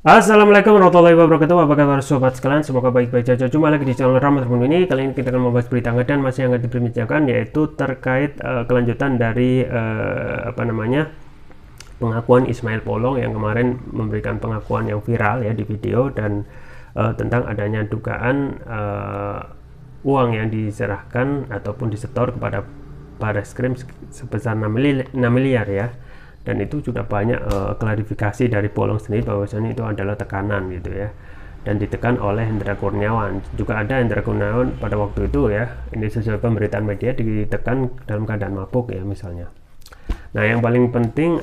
Assalamualaikum warahmatullahi wabarakatuh. Apa kabar sobat sekalian? Semoga baik-baik saja. Jumpa lagi di channel Rahmat Terbunuh ini. Kali ini kita akan membahas berita hangat dan masih hangat diperbincangkan, yaitu terkait kelanjutan dari pengakuan Ismail Polong yang kemarin memberikan pengakuan yang viral ya di video, dan tentang adanya dugaan uang yang diserahkan ataupun disetor kepada Barreskrim sebesar 6 miliar ya. Dan itu sudah banyak klarifikasi dari Polong sendiri bahwasanya itu adalah tekanan gitu ya, dan ditekan oleh Hendra Kurniawan. Juga ada Hendra Kurniawan pada waktu itu ya, ini sesuai pemberitaan media, ditekan dalam keadaan mabuk ya misalnya. Nah, yang paling penting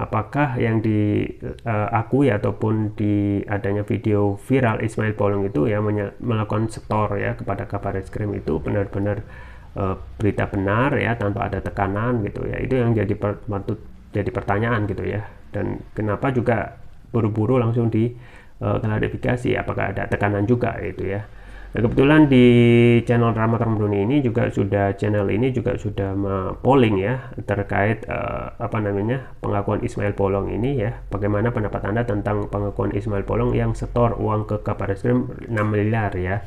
apakah yang diakui ataupun di adanya video viral Ismail Polong itu ya melakukan setor ya kepada Kabareskrim itu benar-benar berita benar ya, tanpa ada tekanan gitu ya. Itu yang patut jadi pertanyaan gitu ya. Dan kenapa juga buru-buru langsung di klarifikasi apakah ada tekanan juga itu ya. Nah, kebetulan di channel Rahmat Terbunuh ini juga sudah polling ya terkait pengakuan Ismail Polong ini ya. Bagaimana pendapat Anda tentang pengakuan Ismail Polong yang setor uang ke Kabareskrim 6 miliar ya.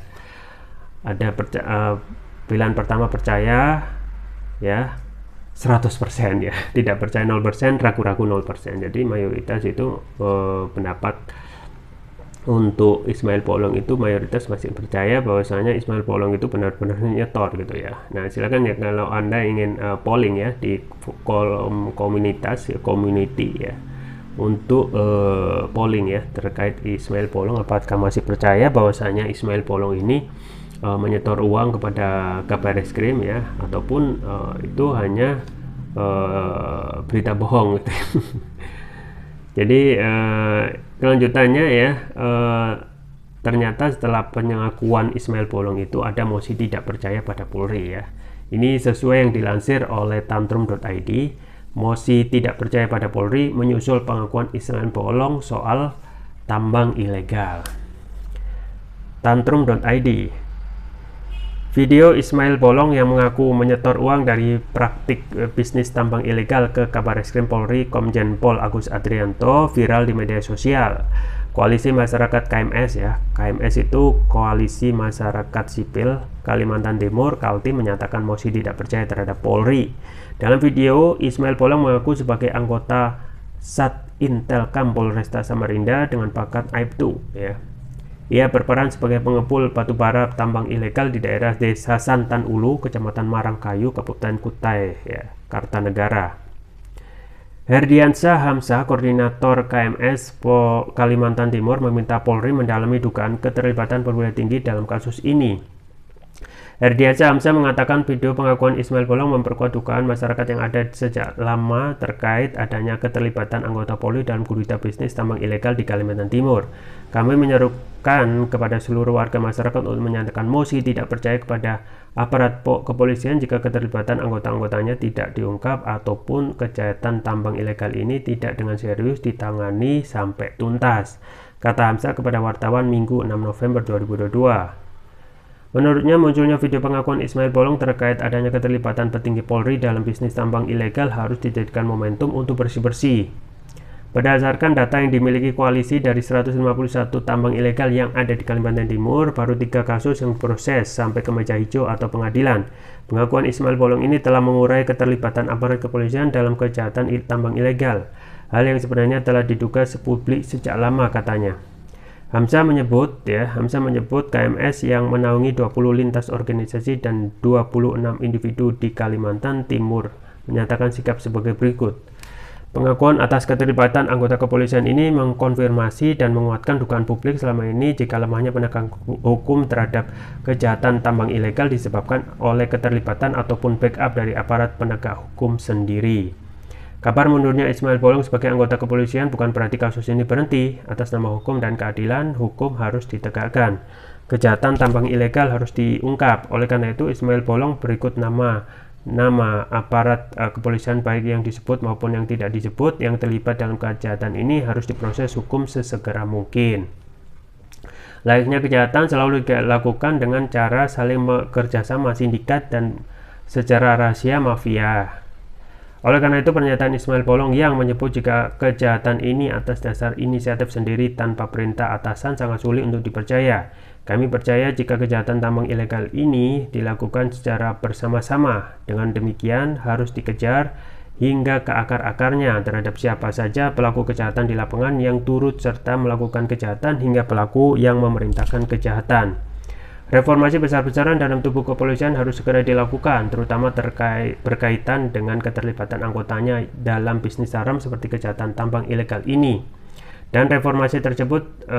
Ada pilihan pertama percaya ya 100% ya, tidak percaya 0%, ragu-ragu 0%. Jadi mayoritas itu pendapat untuk Ismail Polong itu mayoritas masih percaya bahwasanya Ismail Polong itu benar-benar nyetor gitu ya. Nah, silakan ya kalau Anda ingin polling ya di kolom komunitas ya, community ya, untuk polling ya terkait Ismail Polong, apakah masih percaya bahwasanya Ismail Polong ini menyetor uang kepada Kabareskrim ya, ataupun itu hanya berita bohong gitu. Jadi kelanjutannya ya, ternyata setelah pengakuan Ismail Polong itu ada mosi tidak percaya pada Polri ya. Ini sesuai yang dilansir oleh tantrum.id. Mosi tidak percaya pada Polri menyusul pengakuan Ismail Polong soal tambang ilegal. Tantrum.id. Video Ismail Polong yang mengaku menyetor uang dari praktik bisnis tambang ilegal ke Kabareskrim Polri Komjen Pol Agus Adrianto viral di media sosial. Koalisi Masyarakat KMS ya, KMS itu Koalisi Masyarakat Sipil Kalimantan Timur, Kaltim, menyatakan mosi tidak percaya terhadap Polri. Dalam video, Ismail Polong mengaku sebagai anggota Sat Intelkam Polresta Samarinda dengan pangkat Aibtu ya. Ia berperan sebagai pengepul batubara tambang ilegal di daerah Desa Santan Ulu, Kecamatan Marangkayu, Kabupaten Kutai, ya, Kartanegara. Herdiansyah Hamzah, Koordinator KMS Kalimantan Timur, meminta Polri mendalami dugaan keterlibatan perwira tinggi dalam kasus ini. Herdiansyah Hamzah mengatakan video pengakuan Ismail Polong memperkuat dugaan masyarakat yang ada sejak lama terkait adanya keterlibatan anggota Polri dalam gurita bisnis tambang ilegal di Kalimantan Timur. Kami menyerukan kepada seluruh warga masyarakat untuk menyatakan mosi tidak percaya kepada aparat kepolisian jika keterlibatan anggota-anggotanya tidak diungkap ataupun kejahatan tambang ilegal ini tidak dengan serius ditangani sampai tuntas, kata Hamzah kepada wartawan Minggu 6 November 2022. Menurutnya, munculnya video pengakuan Ismail Polong terkait adanya keterlibatan petinggi Polri dalam bisnis tambang ilegal harus dijadikan momentum untuk bersih-bersih. Berdasarkan data yang dimiliki koalisi, dari 151 tambang ilegal yang ada di Kalimantan Timur, baru 3 kasus yang proses sampai ke meja hijau atau pengadilan. Pengakuan Ismail Polong ini telah mengurai keterlibatan aparat kepolisian dalam kejahatan tambang ilegal, hal yang sebenarnya telah diduga sepublik sejak lama, katanya. Hamzah menyebut KMS yang menaungi 20 lintas organisasi dan 26 individu di Kalimantan Timur menyatakan sikap sebagai berikut. Pengakuan atas keterlibatan anggota kepolisian ini mengkonfirmasi dan menguatkan dugaan publik selama ini jika lemahnya penegakan hukum terhadap kejahatan tambang ilegal disebabkan oleh keterlibatan ataupun backup dari aparat penegak hukum sendiri. Kabar mundurnya Ismail Polong sebagai anggota kepolisian bukan berarti kasus ini berhenti. Atas nama hukum dan keadilan, hukum harus ditegakkan. Kejahatan tambang ilegal harus diungkap. Oleh karena itu, Ismail Polong berikut nama aparat kepolisian baik yang disebut maupun yang tidak disebut yang terlibat dalam kejahatan ini harus diproses hukum sesegera mungkin. Layaknya kejahatan selalu dilakukan dengan cara saling bekerjasama, sindikat, dan secara rahasia mafia. Oleh karena itu, pernyataan Ismail Bolong yang menyebut jika kejahatan ini atas dasar inisiatif sendiri tanpa perintah atasan sangat sulit untuk dipercaya. Kami percaya jika kejahatan tambang ilegal ini dilakukan secara bersama-sama. Dengan demikian, harus dikejar hingga ke akar-akarnya terhadap siapa saja pelaku kejahatan di lapangan yang turut serta melakukan kejahatan hingga pelaku yang memerintahkan kejahatan. Reformasi besar-besaran dalam tubuh kepolisian harus segera dilakukan, terutama berkaitan dengan keterlibatan anggotanya dalam bisnis haram seperti kejahatan tambang ilegal ini. Dan reformasi tersebut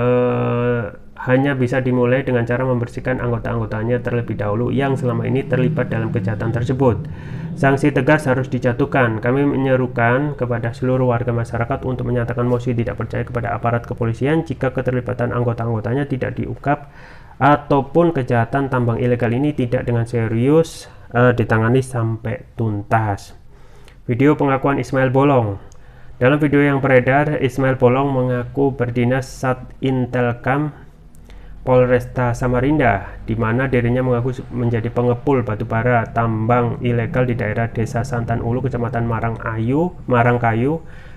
hanya bisa dimulai dengan cara membersihkan anggota-anggotanya terlebih dahulu yang selama ini terlibat dalam kejahatan tersebut. Sanksi tegas harus dijatuhkan. Kami menyerukan kepada seluruh warga masyarakat untuk menyatakan mosi tidak percaya kepada aparat kepolisian jika keterlibatan anggota-anggotanya tidak diungkap ataupun kejahatan tambang ilegal ini tidak dengan serius ditangani sampai tuntas. Video pengakuan Ismail Bolong. Dalam video yang beredar, Ismail Bolong mengaku berdinas Satintelkam Polresta Samarinda, di mana dirinya mengaku menjadi pengepul batubara tambang ilegal di daerah Desa Santan Ulu, Kecamatan Marangkayu,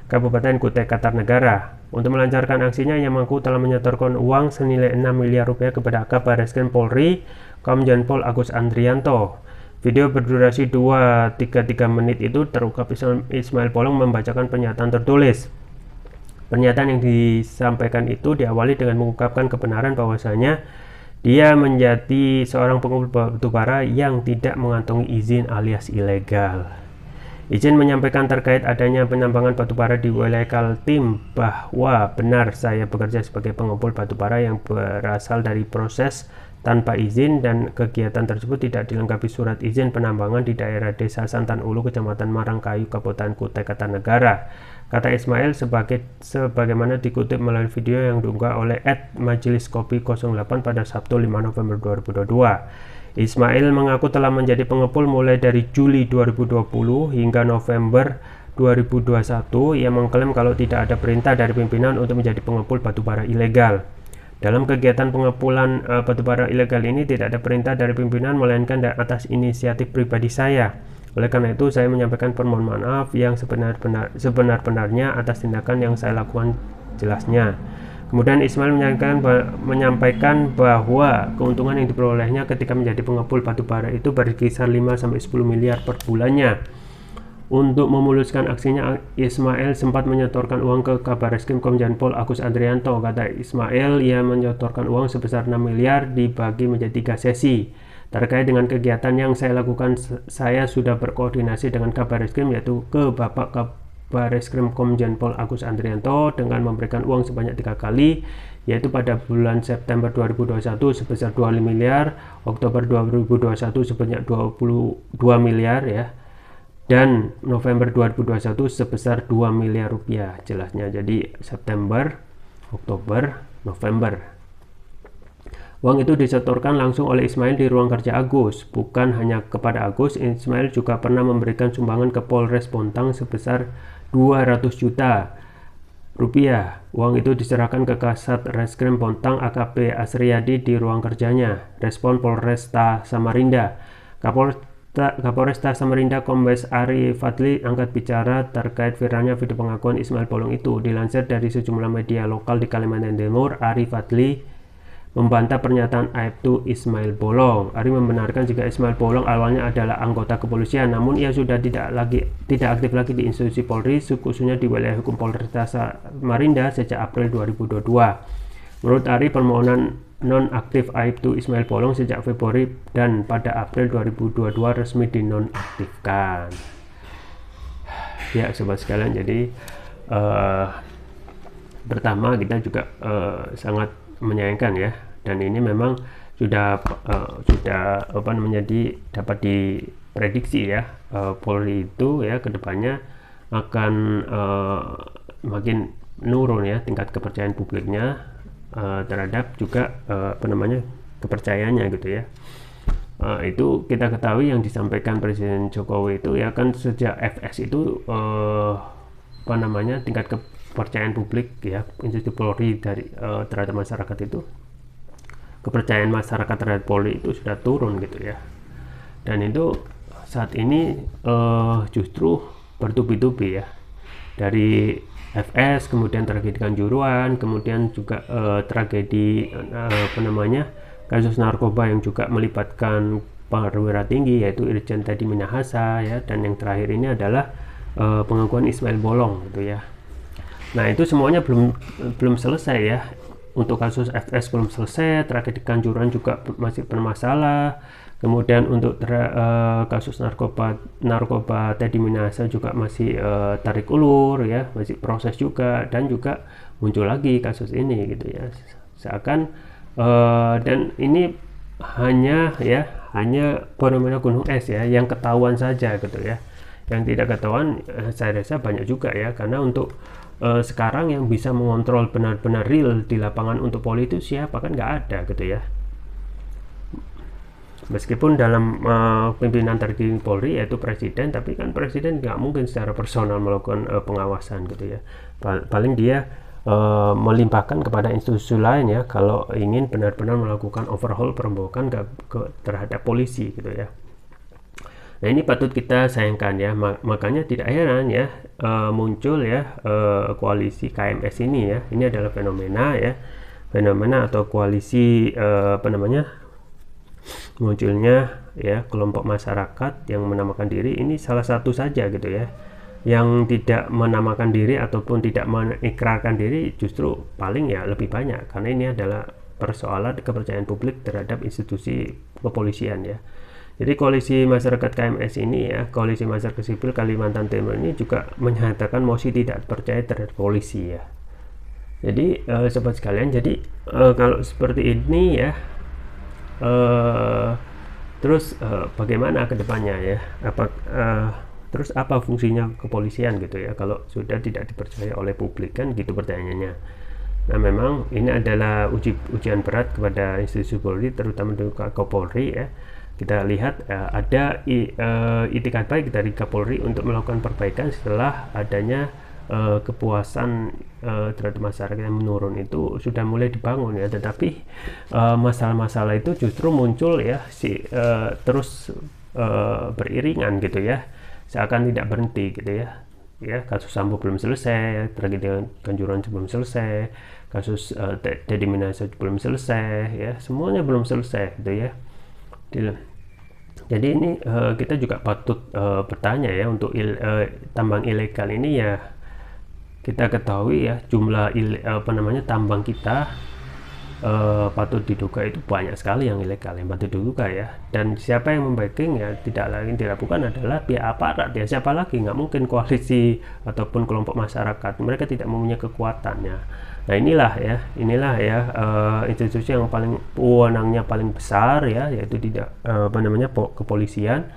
Kabupaten Kutai Kartanegara. Untuk melancarkan aksinya, ia mengaku telah menyetorkan uang senilai 6 miliar rupiah kepada Kabarreskrim Polri, Komjen Pol Agus Andrianto. Video berdurasi 2-3 menit itu terungkap Ismail Bolong membacakan pernyataan tertulis. Pernyataan yang disampaikan itu diawali dengan mengungkapkan kebenaran bahwasanya dia menjadi seorang pengumpul batubara yang tidak mengantongi izin alias ilegal. Izin menyampaikan terkait adanya penambangan batubara di wilayah Kaltim bahwa benar saya bekerja sebagai pengumpul batubara yang berasal dari proses tanpa izin dan kegiatan tersebut tidak dilengkapi surat izin penambangan di daerah Desa Santan Ulu, Kecamatan Marangkayu, Kabupaten Kutai Kartanegara. Kata Ismail sebagaimana dikutip melalui video yang diunggah oleh @majliskopi08 pada Sabtu 5 November 2022. Ismail mengaku telah menjadi pengepul mulai dari Juli 2020 hingga November 2021. Ia mengklaim kalau tidak ada perintah dari pimpinan untuk menjadi pengepul batubara ilegal. Dalam kegiatan pengepulan batubara ilegal ini tidak ada perintah dari pimpinan melainkan atas inisiatif pribadi saya. Oleh karena itu saya menyampaikan permohonan maaf yang sebenar-benarnya atas tindakan yang saya lakukan jelasnya. Kemudian Ismail menyampaikan bahwa keuntungan yang diperolehnya ketika menjadi pengepul batubara itu berkisar 5-10 miliar per bulannya. Untuk memuluskan aksinya, Ismail sempat menyetorkan uang ke Kabarreskrim Komjen Pol Agus Andrianto. Kata Ismail, ia menyetorkan uang sebesar 6 miliar dibagi menjadi 3 sesi. Terkait dengan kegiatan yang saya lakukan, saya sudah berkoordinasi dengan Kabarreskrim, yaitu ke Bapak Kabarreskrim Komjen Pol Agus Andrianto dengan memberikan uang sebanyak 3 kali, yaitu pada bulan September 2021 sebesar 2 miliar, Oktober 2021 sebanyak 22 miliar ya, dan November 2021 sebesar 2 miliar rupiah jelasnya. Jadi September, Oktober, November. Uang itu disetorkan langsung oleh Ismail di ruang kerja Agus. Bukan hanya kepada Agus, Ismail juga pernah memberikan sumbangan ke Polres Bontang sebesar 200 juta rupiah. Uang itu diserahkan ke Kasat Reskrim Bontang AKP Asriyadi di ruang kerjanya. Respon Polresta Samarinda. Kapolresta Samarinda Kombes Ari Fadli angkat bicara terkait viralnya video pengakuan Ismail Bolong itu. Dilansir dari sejumlah media lokal di Kalimantan Timur, Ari Fadli membantah pernyataan aibtu Ismail Bolong. Ari membenarkan jika Ismail Bolong awalnya adalah anggota kepolisian, namun ia sudah tidak aktif lagi di institusi Polri, khususnya di wilayah hukum Polresta Samarinda sejak April 2022. Menurut Ari, permohonan nonaktif aibtu Ismail Bolong sejak Februari dan pada April 2022 resmi dinonaktifkan. Ya, sobat sekalian, jadi pertama kita juga sangat menyayangkan ya, dan ini memang sudah dapat diprediksi ya, Polri itu ya kedepannya akan makin menurun ya tingkat kepercayaan publiknya terhadap juga kepercayaannya gitu ya. Itu kita ketahui yang disampaikan Presiden Jokowi itu ya kan, sejak FS itu tingkat kepercayaan publik ya institusi Polri terhadap masyarakat itu, kepercayaan masyarakat terhadap Polri itu sudah turun gitu ya. Dan itu saat ini justru bertubi-tubi ya, dari FS, kemudian tragedi Kanjuruhan, kemudian juga tragedi kasus narkoba yang juga melibatkan perwira tinggi yaitu Irjen Teddy Minahasa ya, dan yang terakhir ini adalah pengakuan Ismail Bolong gitu ya. Nah itu semuanya belum selesai ya. Untuk kasus FS belum selesai, tragedi Kanjuruhan juga masih bermasalah. Kemudian untuk kasus narkoba Teddy Minahasa juga masih tarik ulur ya, masih proses juga, dan juga muncul lagi kasus ini gitu ya. Seakan dan ini hanya fenomena gunung es ya, yang ketahuan saja gitu ya. Yang tidak ketahuan saya rasa banyak juga ya, karena untuk sekarang yang bisa mengontrol benar-benar real di lapangan untuk Polri itu siapa, kan nggak ada gitu ya. Meskipun dalam pimpinan tertinggi Polri yaitu presiden, tapi kan presiden nggak mungkin secara personal melakukan pengawasan gitu ya. Paling dia melimpahkan kepada institusi lain ya kalau ingin benar-benar melakukan overhaul perombakan terhadap polisi gitu ya. Nah ini patut kita sayangkan ya, makanya tidak heran ya muncul ya koalisi KMS ini ya. Ini adalah fenomena atau koalisi munculnya ya kelompok masyarakat yang menamakan diri, ini salah satu saja gitu ya. Yang tidak menamakan diri ataupun tidak mengikrarkan diri justru paling ya lebih banyak, karena ini adalah persoalan kepercayaan publik terhadap institusi kepolisian ya. Jadi koalisi masyarakat KMS ini ya, koalisi masyarakat sipil Kalimantan Timur ini juga menyatakan mosi tidak percaya terhadap polisi ya. Jadi sobat sekalian, jadi kalau seperti ini ya, terus bagaimana kedepannya ya? Terus apa fungsinya kepolisian gitu ya? Kalau sudah tidak dipercaya oleh publik, kan gitu pertanyaannya. Nah memang ini adalah ujian berat kepada institusi Polri, terutama di Kapolri ya. Kita lihat ada itikat baik dari Kapolri untuk melakukan perbaikan setelah adanya kepuasan terhadap masyarakat yang menurun itu sudah mulai dibangun ya, tetapi masalah-masalah itu justru muncul ya terus beriringan gitu ya, seakan tidak berhenti gitu ya. Kasus Sambo belum selesai, tragedi Kanjuruhan belum selesai, kasus Teddy Minahasa belum selesai ya, semuanya belum selesai gitu ya. Jadi ini kita juga patut bertanya ya, untuk tambang ilegal ini ya, kita ketahui ya jumlah tambang kita patut diduga itu banyak sekali yang ilegal yang patut diduga ya, dan siapa yang membacking ya tidak lain tidak bukan adalah pihak aparat ya. Siapa lagi? Nggak mungkin koalisi ataupun kelompok masyarakat, mereka tidak mempunyai kekuatannya. Nah inilah ya institusi yang paling wewenangnya paling besar ya, yaitu kepolisian.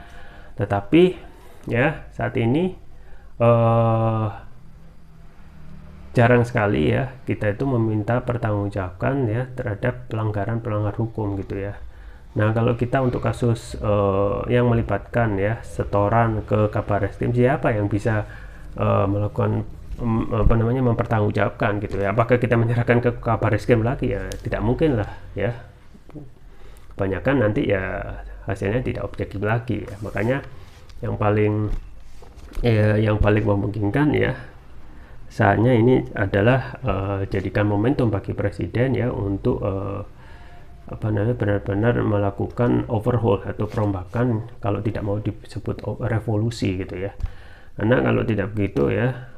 Tetapi ya saat ini jarang sekali ya kita itu meminta pertanggungjawaban ya terhadap pelanggar hukum gitu ya. Nah kalau kita untuk kasus yang melibatkan ya setoran ke Kabareskrim, siapa yang bisa melakukan mempertanggungjawabkan gitu ya? Apakah kita menyerahkan ke Kabareskrim lagi? Ya tidak mungkin lah ya. Kebanyakan nanti ya hasilnya tidak objektif lagi ya. Makanya yang paling memungkinkan ya saatnya ini adalah jadikan momentum bagi presiden ya untuk benar-benar melakukan overhaul atau perombakan, kalau tidak mau disebut revolusi gitu ya. Karena kalau tidak begitu ya,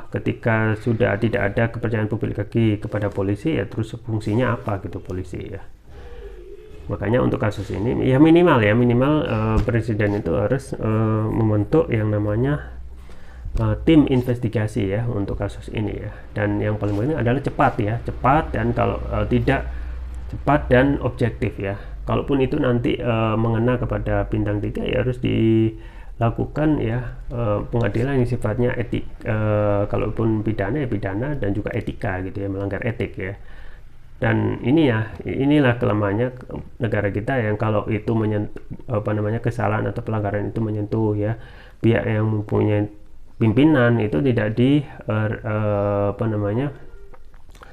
ketika sudah tidak ada kepercayaan publik lagi kepada polisi ya, terus fungsinya apa gitu polisi ya. Makanya untuk kasus ini ya minimal presiden itu harus membentuk yang namanya tim investigasi ya untuk kasus ini ya. Dan yang paling penting adalah cepat dan kalau tidak cepat dan objektif ya. Kalaupun itu nanti mengena kepada bintang 3 ya harus dilakukan ya pengadilan yang sifatnya etik, kalaupun pidana ya pidana, dan juga etika gitu ya, melanggar etik ya. Dan inilah kelemahannya negara kita, yang kalau itu kesalahan atau pelanggaran itu menyentuh ya pihak yang mempunyai pimpinan, itu tidak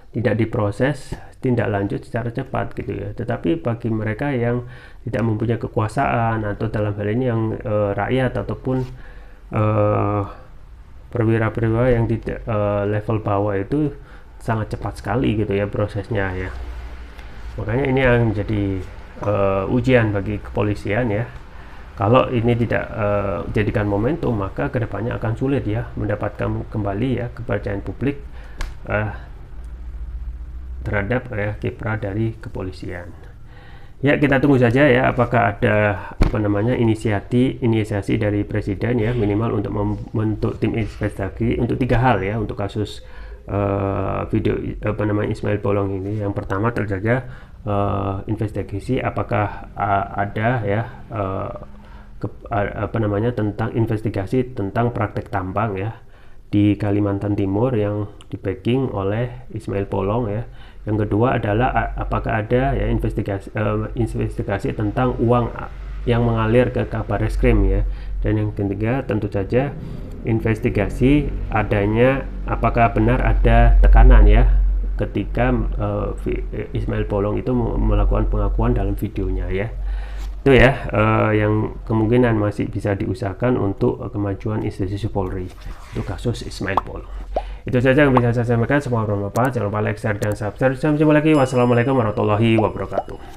tidak diproses tindak lanjut secara cepat gitu ya. Tetapi bagi mereka yang tidak mempunyai kekuasaan, atau dalam hal ini yang rakyat ataupun perwira-perwira yang di level bawah itu sangat cepat sekali gitu ya prosesnya ya. Makanya ini yang jadi ujian bagi kepolisian ya. Kalau ini tidak jadikan momentum, maka kedepannya akan sulit ya mendapatkan kembali ya kepercayaan publik terhadap kiprah dari kepolisian. Ya, kita tunggu saja ya apakah ada inisiasi dari presiden ya, minimal untuk membentuk tim investigasi untuk 3 hal ya untuk kasus video Ismail Bolong ini. Yang pertama tentu saja investigasi apakah ada ya tentang investigasi tentang praktek tambang ya di Kalimantan Timur yang di-backing oleh Ismail Bolong ya. Yang kedua adalah apakah ada ya investigasi tentang uang yang mengalir ke Kabareskrim ya. Dan yang ketiga tentu saja investigasi adanya apakah benar ada tekanan ya ketika Ismail Bolong itu melakukan pengakuan dalam videonya ya. Itu ya yang kemungkinan masih bisa diusahakan untuk kemajuan institusi Polri untuk kasus Ismail Bolong. Itu saja yang bisa saya sampaikan. Semoga bermanfaat. Jangan lupa like, share, dan subscribe. Sampai jumpa lagi. Wassalamualaikum warahmatullahi wabarakatuh.